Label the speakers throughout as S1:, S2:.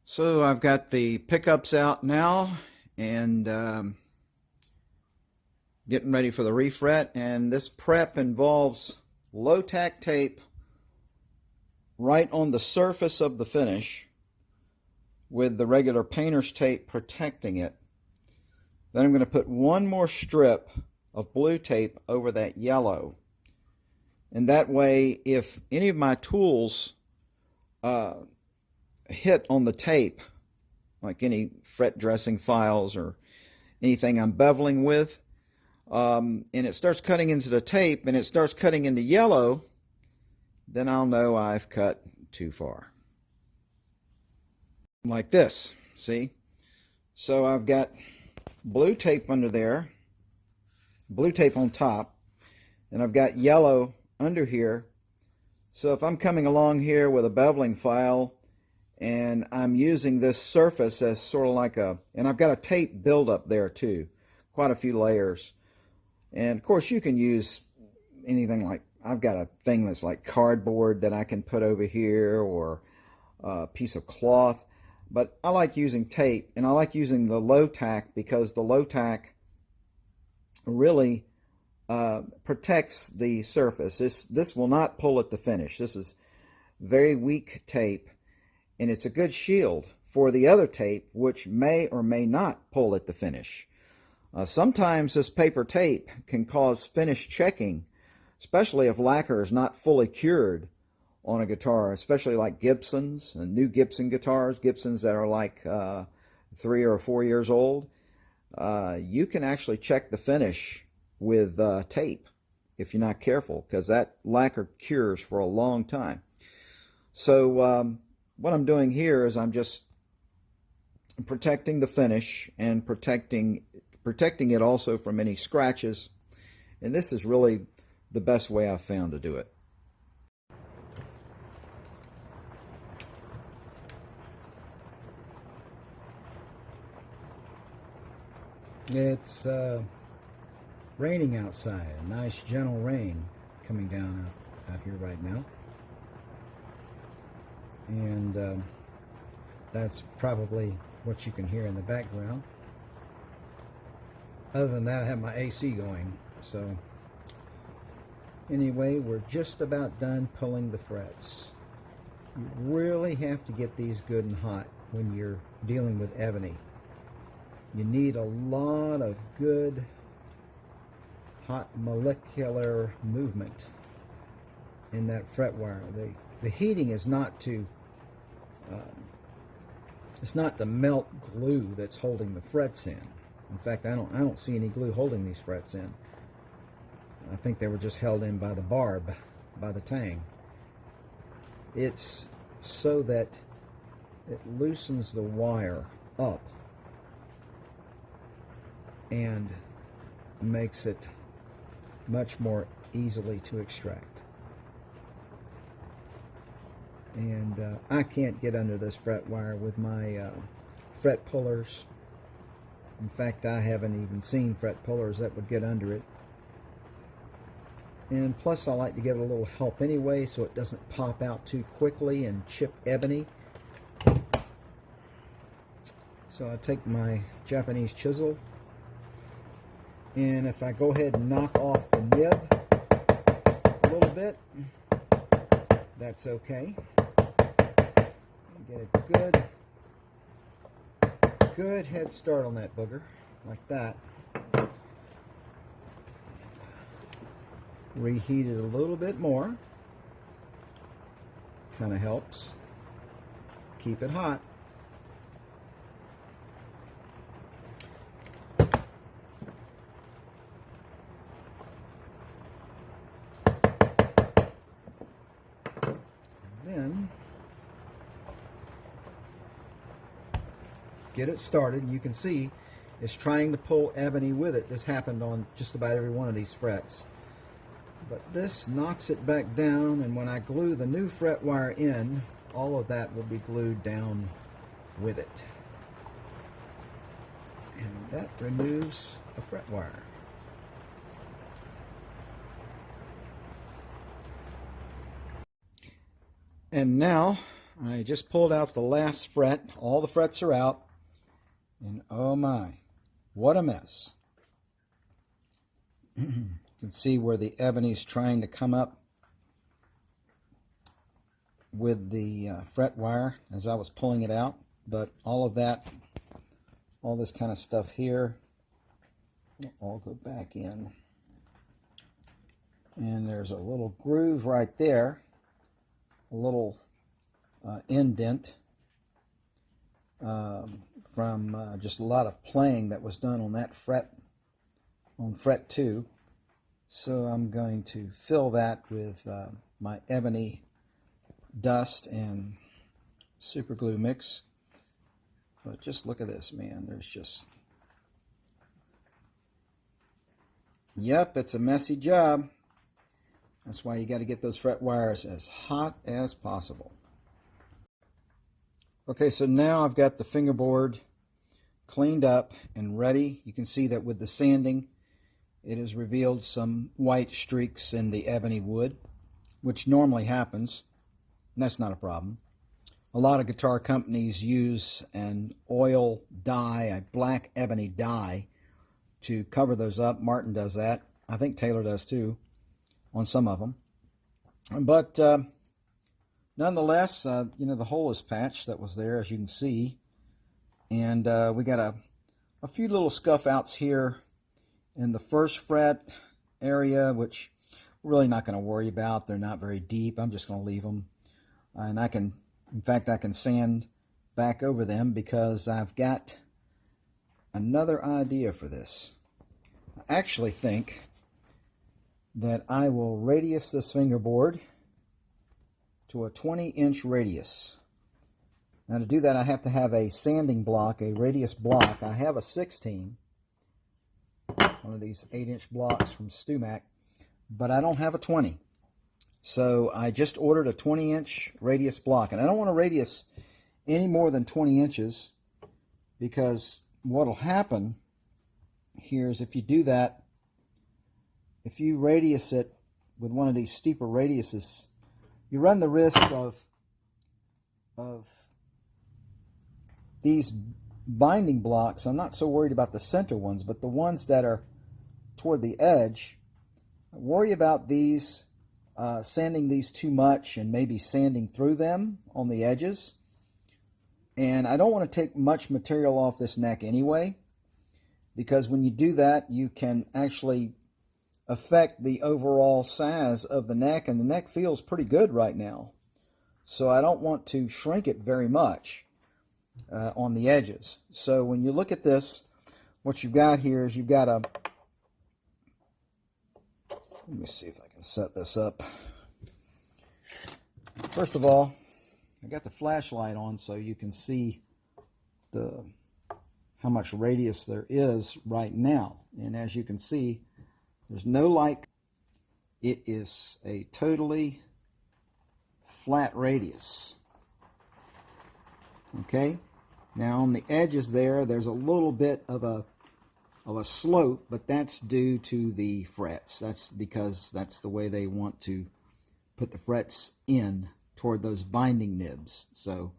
S1: So I've got the pickups out now and getting ready for the refret, and this prep involves low-tack tape right on the surface of the finish with the regular painter's tape protecting it. Then I'm going to put one more strip of blue tape over that yellow, and that way if any of my tools hit on the tape, like any fret dressing files or anything I'm beveling with, and it starts cutting into the tape and it starts cutting into yellow, then I'll know I've cut too far. Like this, see? So I've got blue tape under there, blue tape on top, and I've got yellow under here. So if I'm coming along here with a beveling file and I'm using this surface as sort of like and I've got a tape buildup there too, quite a few layers. And of course you can use anything, like I've got a thing that's like cardboard that I can put over here, or a piece of cloth. But I like using tape, and I like using the low tack because the low tack really protects the surface. This will not pull at the finish. This is very weak tape, and it's a good shield for the other tape, which may or may not pull at the finish. Sometimes this paper tape can cause finish checking, especially if lacquer is not fully cured on a guitar, especially like Gibsons and new Gibson guitars, Gibsons that are like 3 or 4 years old. You can actually check the finish with tape if you're not careful, because that lacquer cures for a long time. So what I'm doing here is I'm just protecting the finish and protecting it also from any scratches, and this is really the best way I've found to do it.
S2: It's raining outside, a nice gentle rain coming down out here right now, and that's probably what you can hear in the background. Other than that, I have my AC going. So anyway, we're just about done pulling the frets. You really have to get these good and hot when you're dealing with ebony. You need a lot of good hot molecular movement in that fret wire. The heating is not to it's not the melt glue that's holding the frets in. In fact, I don't see any glue holding these frets in. I think they were just held in by the barb, by the tang. It's so that it loosens the wire up and makes it much more easily to extract. And I can't get under this fret wire with my fret pullers. In fact, I haven't even seen fret pullers that would get under it. And plus, I like to give it a little help anyway, so it doesn't pop out too quickly and chip ebony. So I take my Japanese chisel, and if I go ahead and knock off the nib a little bit, that's okay. Get a good head start on that booger, like that. Reheat it a little bit more. Kind of helps keep it hot. Then get it started. You can see it's trying to pull ebony with it. This happened on just about every one of these frets. But this knocks it back down, and when I glue the new fret wire in, all of that will be glued down with it. And that removes a fret wire.
S1: And now I just pulled out the last fret. All the frets are out. And oh my, what a mess. You can see where the ebony's trying to come up with the fret wire as I was pulling it out. But all of that, all this kind of stuff here, will all go back in. And there's a little groove right there, a little indent from just a lot of playing that was done on that fret, on fret 2. So I'm going to fill that with my ebony dust and super glue mix. But just look at this, man. There's just, yep, it's a messy job. That's why you got to get those fret wires as hot as possible. Okay, so now I've got the fingerboard cleaned up and ready. You can see that with the sanding, it has revealed some white streaks in the ebony wood, which normally happens, and that's not a problem. A lot of guitar companies use an oil dye, a black ebony dye, to cover those up. Martin does that. I think Taylor does too, on some of them. But nonetheless, you know, the hole is patched that was there, as you can see. And we got a few little scuff outs here in the first fret area, which we're really not going to worry about. They're not very deep. I'm just going to leave them. And I can, in fact, I can sand back over them because I've got another idea for this. I actually think that I will radius this fingerboard to a 20-inch radius. Now to do that, I have to have a sanding block, a radius block. I have a 16, one of these 8-inch blocks from Stumac, but I don't have a 20. So I just ordered a 20-inch radius block, and I don't want to radius any more than 20 inches because what'll happen here is if you do that, if you radius it with one of these steeper radiuses, you run the risk of these binding blocks. I'm not so worried about the center ones, but the ones that are toward the edge, I worry about these sanding these too much and maybe sanding through them on the edges. And I don't want to take much material off this neck anyway, because when you do that, you can actually affect the overall size of the neck, and the neck feels pretty good right now. So I don't want to shrink it very much on the edges. So when you look at this, what you've got here is you've got a, let me see if I can set this up. First of all, I got the flashlight on so you can see how much radius there is right now. And as you can see, there's no light. It is a totally flat radius. Okay, now on the edges there's a little bit of a slope, but that's due to the frets. That's because that's the way they want to put the frets in toward those binding nibs. So,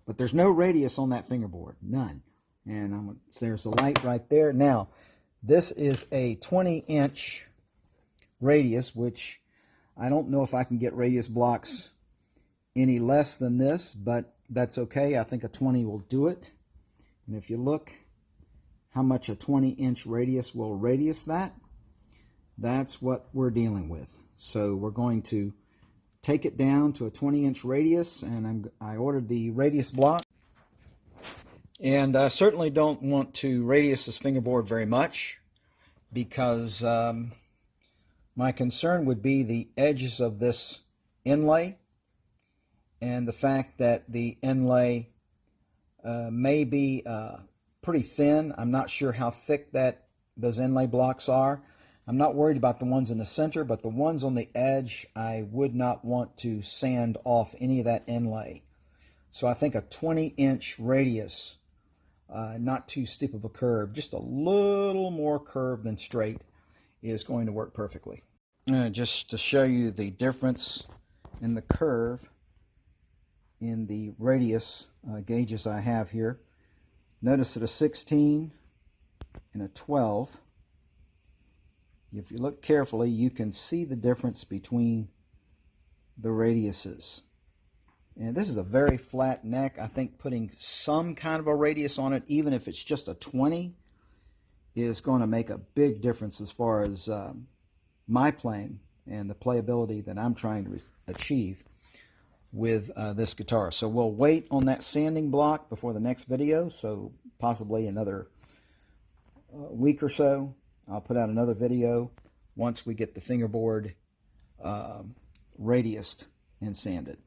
S1: but there's no radius on that fingerboard, none. And there's a light right there. Now, this is a 20-inch radius, which I don't know if I can get radius blocks any less than this, but that's okay. I think a 20 will do it. And if you look how much a 20-inch radius will radius that, that's what we're dealing with. So we're going to take it down to a 20-inch radius, and I ordered the radius block. And I certainly don't want to radius this fingerboard very much, because my concern would be the edges of this inlay and the fact that the inlay may be pretty thin. I'm not sure how thick those inlay blocks are. I'm not worried about the ones in the center, but the ones on the edge, I would not want to sand off any of that inlay. So I think a 20-inch radius, not too steep of a curve, just a little more curved than straight, is going to work perfectly. Just to show you the difference in the curve, in the radius gauges I have here. Notice that a 16 and a 12, if you look carefully, you can see the difference between the radiuses. And this is a very flat neck. I think putting some kind of a radius on it, even if it's just a 20, is going to make a big difference as far as my playing and the playability that I'm trying to achieve with this guitar. So we'll wait on that sanding block before the next video, so possibly another week or so. I'll put out another video once we get the fingerboard radiused and sanded.